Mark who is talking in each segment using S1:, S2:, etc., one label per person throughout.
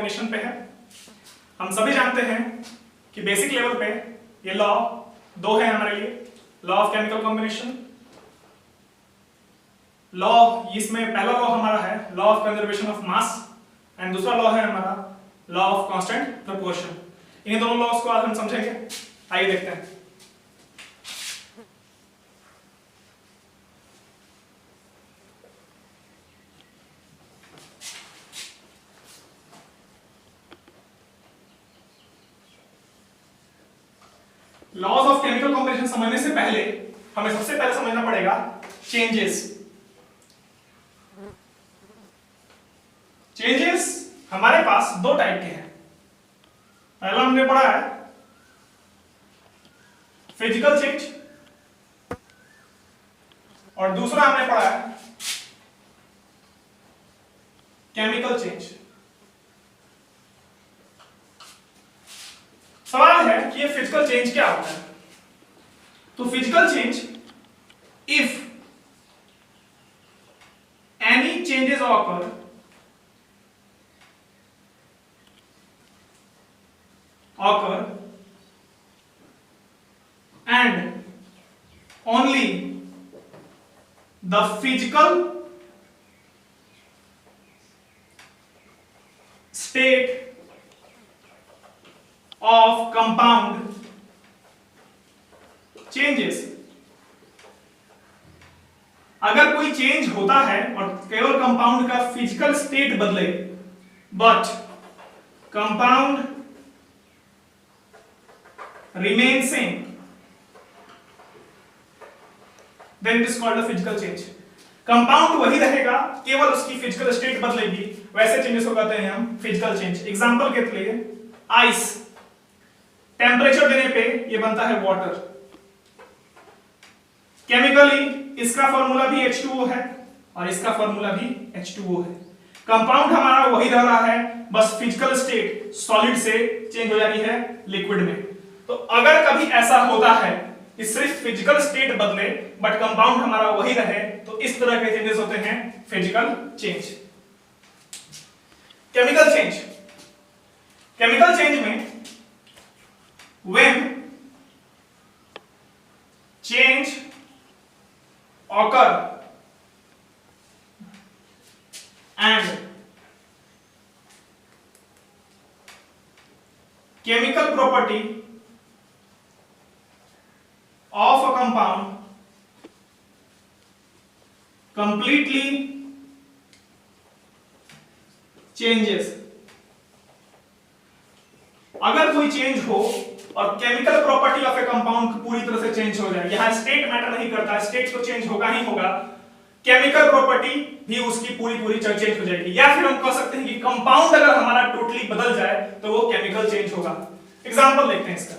S1: Combination पे है। हम सभी जानते हैं कि बेसिक लेवल पे ये लॉ दो है हमारे लिए, law of chemical combination. Law इसमें पहला लॉ हमारा है law of conservation of mass and दूसरा लॉ है हमारा लॉ ऑफ कांस्टेंट प्रोपोर्शन। इन दोनों लॉस को आज हम समझेंगे। आइए देखते हैं। लॉज ऑफ केमिकल कॉम्बिनेशन समझने से पहले हमें सबसे पहले समझना पड़ेगा चेंजेस। चेंजेस हमारे पास दो टाइप के हैं। पहला हमने पढ़ा है फिजिकल चेंज और दूसरा हमने पढ़ा है केमिकल चेंज। सवाल है कि ये फिजिकल चेंज क्या होता है। तो physical change, if any changes occur and only the physical state of compound changes। अगर कोई चेंज होता है और केवल कंपाउंड का फिजिकल स्टेट बदले, but compound remain same, then it is called a physical change। Compound वही रहेगा, केवल उसकी फिजिकल स्टेट बदलेगी, वैसे चेंजेस को कहते हैं हम फिजिकल चेंज। एग्जांपल के लिए आइस, टेम्परेचर देने पे ये बनता है वाटर। केमिकली इसका फॉर्मूला भी H2O है और इसका फॉर्मूला भी H2O है। कंपाउंड हमारा वही रह रहा है, बस फिजिकल स्टेट सॉलिड से चेंज हो जा रही है लिक्विड में। तो अगर कभी ऐसा होता है कि सिर्फ फिजिकल स्टेट बदले बट कंपाउंड हमारा वही रहे, तो इस तरह के चेंजेस होते हैं physical change. Chemical change, chemical change में when change occur and chemical property of a compound completely changes। अगर कोई चेंज हो और chemical property of A compound पूरी तरह से चेंज हो जाए, यहां स्टेट मैटर नहीं करता, स्टेट तो चेंज होगा ही होगा, केमिकल प्रॉपर्टी भी उसकी पूरी चेंज हो जाएगी। या फिर हम कह सकते हैं कि कंपाउंड अगर हमारा टोटली बदल जाए तो वो केमिकल चेंज होगा। एग्जांपल देखते हैं इसका।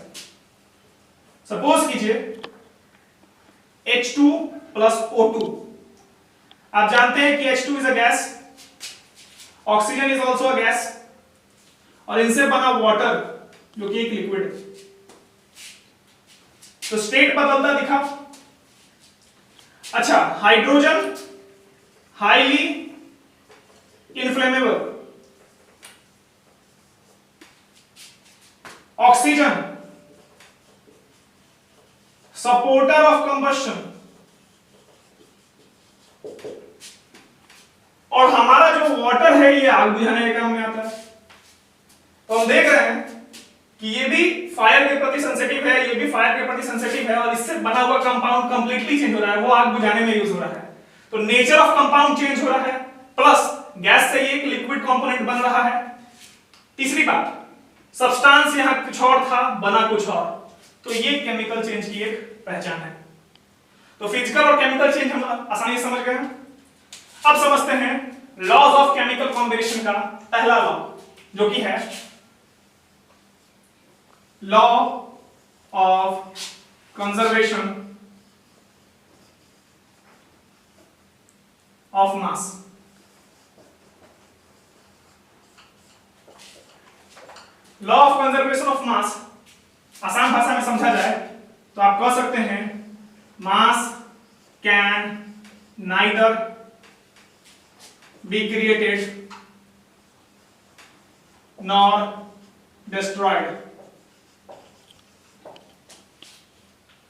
S1: सपोज कीजिए H2 plus O2। आप जानते हैं कि H2 is a gas, oxygen is also a gas, और इनसे बना वाटर जो कि एक लिक्विड है। तो स्टेट बदलता दिखा। अच्छा, hydrogen highly inflammable, oxygen supporter of combustion, और हमारा जो वाटर है ये आग बुझाने के काम में आता है। तो हम देख रहे हैं कि ये भी फायर के प्रति सेंसिटिव है, ये भी फायर के प्रति सेंसिटिव है, और इससे बना हुआ कंपाउंड कंप्लीटली चेंज हो रहा है, वो आग बुझाने में यूज हो रहा है। तो नेचर ऑफ कंपाउंड चेंज हो रहा है, प्लस गैस से ये एक लिक्विड कंपोनेंट बन रहा है। तीसरी बात, सब्सटेंस यहां कुछ और था, बना कुछ और। तो ये केमिकल चेंज की एक पहचान है। तो फिजिकल और केमिकल चेंज हम आसानी से समझ गए हैं। अब समझते हैं लॉज ऑफ केमिकल कॉम्बिनेशन का पहला लॉ, जो कि है law of conservation of mass. Law of conservation of मास आसान भाषा में समझा जाए तो आप कह सकते हैं mass can neither be created nor destroyed.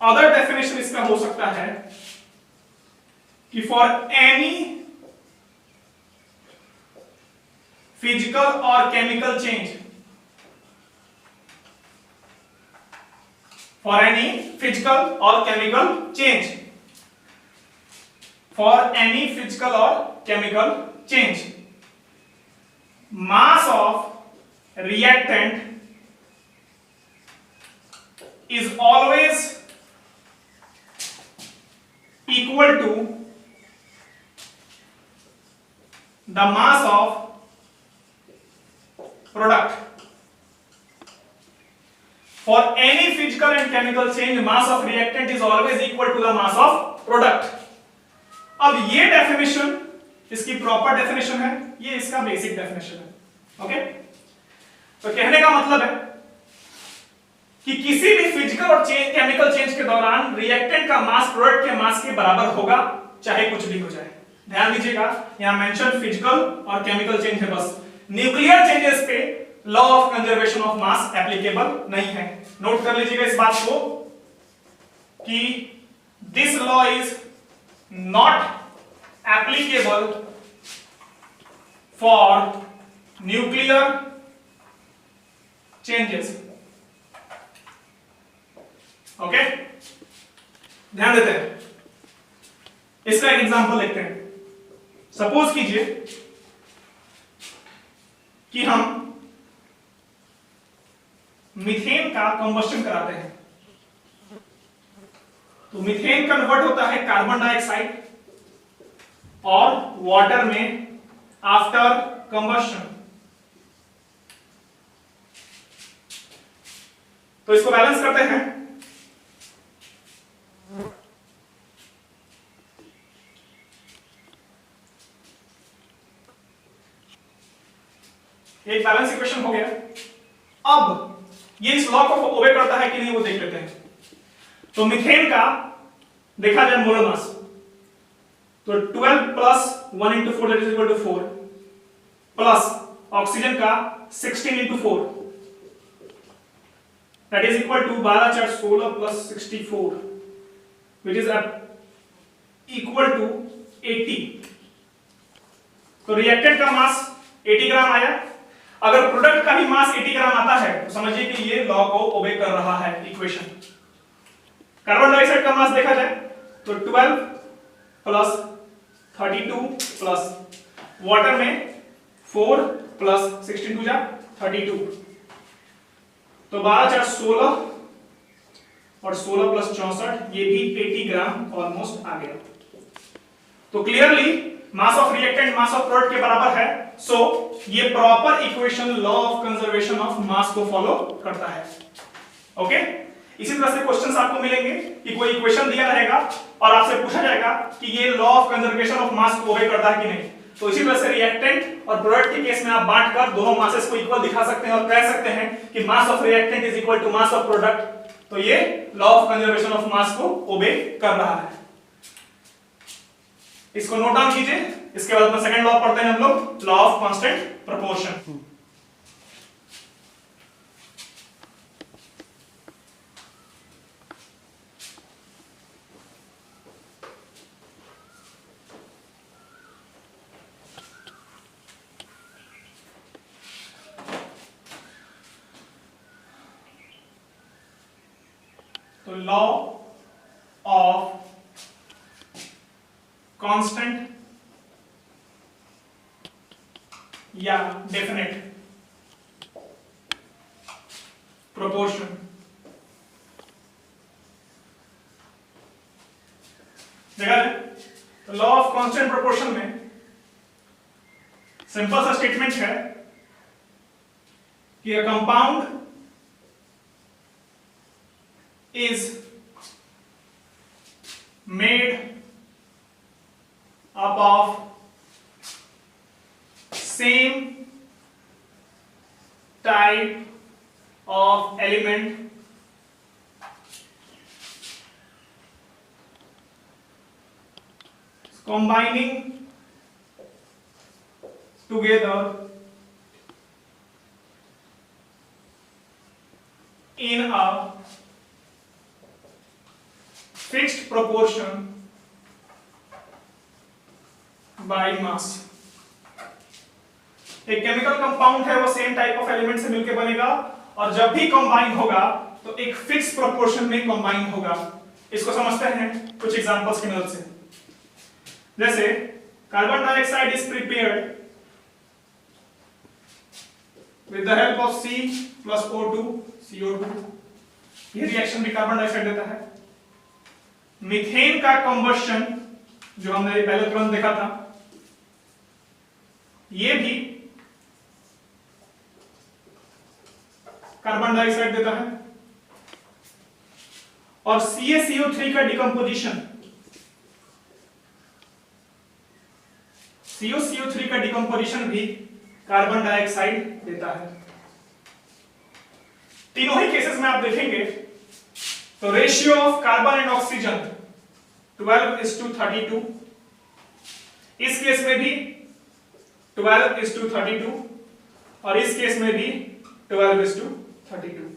S1: Other definition इसका हो सकता है कि फॉर एनी फिजिकल और chemical change, for any physical और chemical change, for any physical और chemical change, mass of reactant is always equal to the mass of product. For any physical and chemical change, mass of reactant is always equal to the mass of product. अब ये definition इसकी proper definition है, ये इसका basic definition है। Okay, तो कहने का मतलब है कि किसी भी फिजिकल और केमिकल चेंज के दौरान रिएक्टेंट का मास प्रोडक्ट के मास के बराबर होगा, चाहे कुछ भी हो जाए। ध्यान दीजिएगा, यहां मेंशन फिजिकल और केमिकल चेंज है बस, न्यूक्लियर चेंजेस पे law of conservation of mass applicable नहीं है। नोट कर लीजिएगा इस बात को कि this law is not applicable for nuclear changes. Okay, ध्यान देते हैं, इसका एक एग्जांपल लेते हैं। सपोज कीजिए कि हम मीथेन का कंबस्शन कराते हैं, तो मीथेन कन्वर्ट होता है कार्बन डाइऑक्साइड और वाटर में आफ्टर कंबस्शन। तो इसको बैलेंस करते हैं। एक बैलेंस इक्वेशन हो गया। अब ये इस लॉ को ओबे करता है कि नहीं वो देख लेते हैं। तो मीथेन का देखा जाए मोलर मास, तो 12 plus 1 into 4 that is equal to 4 plus oxygen का 16 into 4 that is equal to 12 4 16 plus 64 which is equal to 80। तो रिएक्टेंट का मास 80 ग्राम आया। अगर प्रोडक्ट का भी मास 80 ग्राम आता है तो समझिए कि ये लॉ को ओबे कर रहा है इक्वेशन। कार्बन डाइऑक्साइड का मास देखा जाए तो 12 प्लस 32 प्लस वाटर में 4 प्लस 16 टू जा 32, तो 12 4 16 और 16 प्लस 64 ये भी 80 ग्राम ऑलमोस्ट आ गया। तो clearly mass of reactant mass of product के बराबर है। सो ये proper equation law of conservation of mass को फॉलो करता है। ओके, इसी तरह से क्वेश्चंस आपको मिलेंगे कि कोई इक्वेशन दिया रहेगा और आपसे पूछा जाएगा कि ये law of conservation of mass को ओबे करता है कि नहीं। तो इसी तरह से रिएक्टेंट और प्रोडक्ट के केस में आप बांटकर दोनों मासेस को इक्वल दिखा सकते हैं और कह सकते हैं कि mass of reactant is equal to mass of product. तो ये law of conservation of mass को ओबे कर रहा है। इसको नोट डाउन कीजिए। इसके बाद में सेकंड लॉ पढ़ते हैं हम लोग, लॉ ऑफ कांस्टेंट प्रोपोर्शन। तो लॉ ऑफ कांस्टेंट या डेफिनेट प्रोपोर्शन। देखा जाए तो लॉ ऑफ कांस्टेंट प्रोपोर्शन में सिंपल सा स्टेटमेंट है कि a compound is made up of same type of element combining together in a fixed proportion by mass। एक केमिकल कंपाउंड है वो सेम टाइप ऑफ एलिमेंट से मिलकर बनेगा और जब भी कंबाइन होगा तो एक फिक्स प्रोपोर्शन में कंबाइन होगा। इसको समझते हैं कुछ एग्जांपल्स की मदद से। जैसे carbon dioxide is prepared with the help of C plus O2 CO2। ये रिएक्शन भी कार्बन डाइऑक्साइड देता है। मीथेन का कंबशन जो हमने पहले तुरंत देखा था, ये भी कार्बन डाइऑक्साइड देता है। और CaCO3 का डिकम्पोजिशन, CaCO3 का डिकम्पोजिशन भी कार्बन डाइऑक्साइड देता है। तीनों ही केसेस में आप देखेंगे तो ratio of carbon and oxygen 12:32। इस केस में भी 12:32 और इस केस में भी 12:32।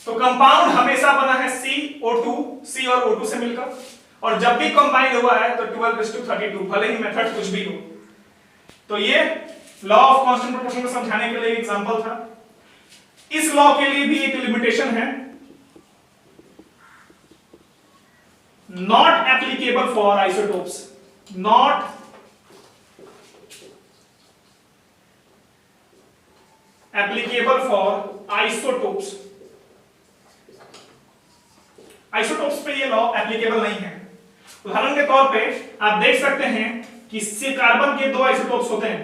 S1: तो कंपाउंड हमेशा बना है C और O2 से मिलकर, और जब भी कंबाइन हुआ है तो 12:32, भले ही मेथड कुछ भी हो। तो ये लॉ ऑफ कांस्टेंट प्रोपोर्शन को समझाने के लिए एक एग्जांपल था। इस लॉ के लिए भी एक लिमिटेशन है, not applicable for isotopes. Not applicable for isotopes. Isotopes पे ये लॉ एप्लीकेबल नहीं है। उदाहरण के तौर पे आप देख सकते हैं कि कार्बन के दो आइसोटोप्स होते हैं,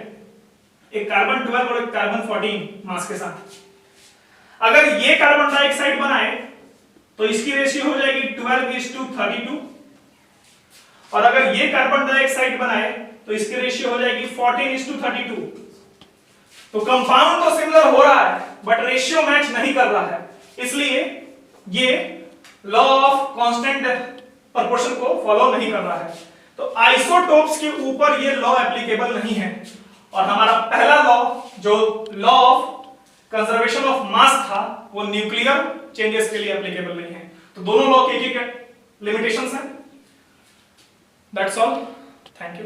S1: एक कार्बन 12 और एक कार्बन 14 मास के साथ। अगर ये कार्बन डाइऑक्साइड बनाए तो इसकी रेशियो हो जाएगी 12:32, और अगर ये कार्बन डाइऑक्साइड बनाए तो इसकी रेशियो हो जाएगी 14:32। तो कंपाउंड तो सिमिलर हो रहा है बट रेशियो मैच नहीं कर रहा है, इसलिए ये लॉ ऑफ कांस्टेंट प्रोपोर्शन को फॉलो नहीं कर रहा है। तो आइसोटोप्स के ऊपर ये लॉ एप्लीकेबल नहीं है। और हमारा पहला लॉ जो लॉ ऑफ कंजर्वेशन ऑफ मास था वो न्यूक्लियर चेंजेस के लिए एप्लीकेबल नहीं है। तो दोनों लॉ के एक लिमिटेशंस हैं। That's all, thank you.